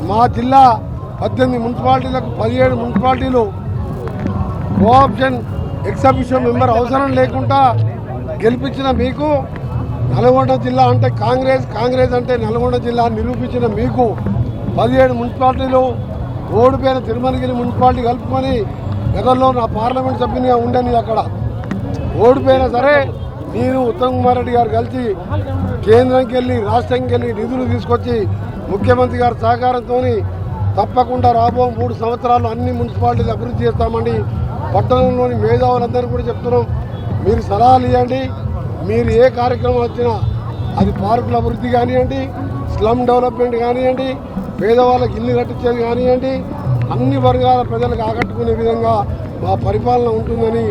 మా జిల్లా 18 మున్సిపాలిటీలకు 17 మున్సిపాలిటీలు కోఆప్షన్ ఎగ్జిక్యూటివ్ మెంబర్ అవసరం లేకుండా గెలిపించిన మీకు, నల్గొండ జిల్లా అంటే కాంగ్రెస్ అంటే నల్గొండ జిల్లా నిరూపించిన మీకు 17 మున్సిపాలిటీలు ఓడిపోయిన తిరుమలగిరి మున్సిపాలిటీ కలుపుకొని గతంలో నా పార్లమెంట్ సభ్యునిగా ఉండని అక్కడ ఓడిపోయినా సరే నేను ఉత్తమ్ కుమార్ రెడ్డి గారు కలిసి కేంద్రంకి వెళ్ళి రాష్ట్రంకి వెళ్ళి నిధులు తీసుకొచ్చి ముఖ్యమంత్రి గారి సహకారంతో తప్పకుండా రాబో 3 సంవత్సరాలు అన్ని మున్సిపాలిటీలు అభివృద్ధి చేస్తామని పట్టణంలోని మేధావులందరూ కూడా చెప్తున్నాం. మీరు సలహాలు ఇవ్వండి. మీరు ఏ కార్యక్రమం వచ్చినా అది పార్కుల అభివృద్ధి కానివ్వండి, స్లమ్ డెవలప్మెంట్ కానివ్వండి, పేదవాళ్ళకి ఇల్లు కట్టించేది కానివ్వండి, అన్ని వర్గాల ప్రజలకు ఆకట్టుకునే విధంగా మా పరిపాలన ఉంటుందని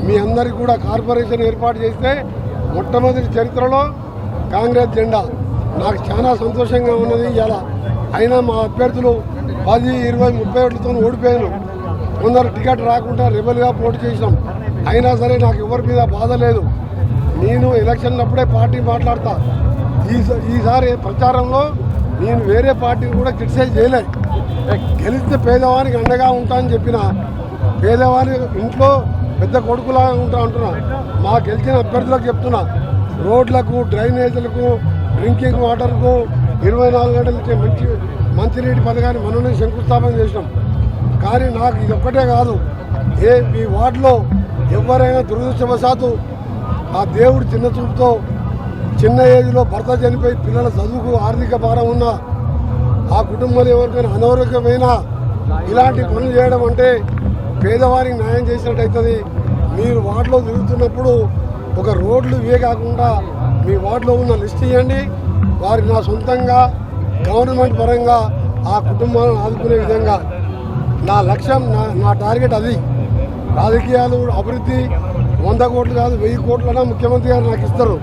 మీ అందరికీ కూడా కార్పొరేషన్ ఏర్పాటు చేస్తే మొట్టమొదటి చరిత్రలో కాంగ్రెస్ జెండా నాకు చాలా సంతోషంగా ఉన్నది. ఇలా అయినా మా అభ్యర్థులు 10, 20, 30 ఓట్లతో ఓడిపోయాను. కొందరు టికెట్ రాకుండా రెబల్గా పోటీ చేసినాం. అయినా సరే నాకు ఎవరి మీద బాధ లేదు. నేను ఎలక్షన్లప్పుడే పార్టీ మాట్లాడతా. ఈసారి ప్రచారంలో నేను వేరే పార్టీని కూడా క్రిటిసైజ్ చేయలేదు. గెలిస్తే పేదవానికి అండగా ఉంటా అని చెప్పిన, పేదవాని ఇంట్లో పెద్ద కొడుకులాగా ఉంటా అంటున్నా. మా గెలిచిన అభ్యర్థులకు చెప్తున్నా, రోడ్లకు, డ్రైనేజీలకు, డ్రింకింగ్ వాటర్కు 24 గంటలకి మంచినీటి పథకాన్ని మనమే శంకుస్థాపన చేసినాం. కానీ నాకు ఇది ఒక్కటే కాదు, మీ వార్డులో ఎవరైనా దురదృష్టవశాత్తు ఆ దేవుడు చిన్న చూపుతో చిన్న ఏజ్లో భర్త చనిపోయి పిల్లల చదువుకు ఆర్థిక భారం ఉన్న ఆ కుటుంబాలు ఎవరికైనా అనారోగ్యమైనా ఇలాంటి పనులు చేయడం అంటే పేదవారికి న్యాయం చేసినట్టు అవుతుంది. మీరు వార్డులో తిరుగుతున్నప్పుడు ఒక రోడ్లు ఇవే కాకుండా మీ వార్డులో ఉన్న లిస్ట్ ఇవ్వండి. వారికి నా సొంతంగా గవర్నమెంట్ పరంగా ఆ కుటుంబాలను ఆదుకునే విధంగా నా లక్ష్యం, నా టార్గెట్ అది. రాజకీయాలు అభివృద్ధి 100 కోట్లు కాదు, 1000 కోట్లన్నా ముఖ్యమంత్రి గారు నాకు ఇస్తారు.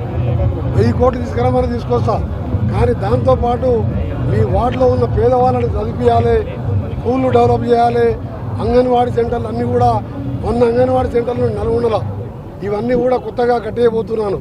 1000 కోట్లు తీసుకురామని తీసుకొస్తా. కానీ దాంతోపాటు మీ వార్డులో ఉన్న పేదవాళ్ళని చదివించాలి, స్కూళ్ళు డెవలప్ చేయాలి, అంగన్వాడీ సెంటర్లు అన్నీ కూడా 100 అంగన్వాడీ సెంటర్లు నల్గొండలో ఇవన్నీ కూడా కొత్తగా కట్టేయబోతున్నాను.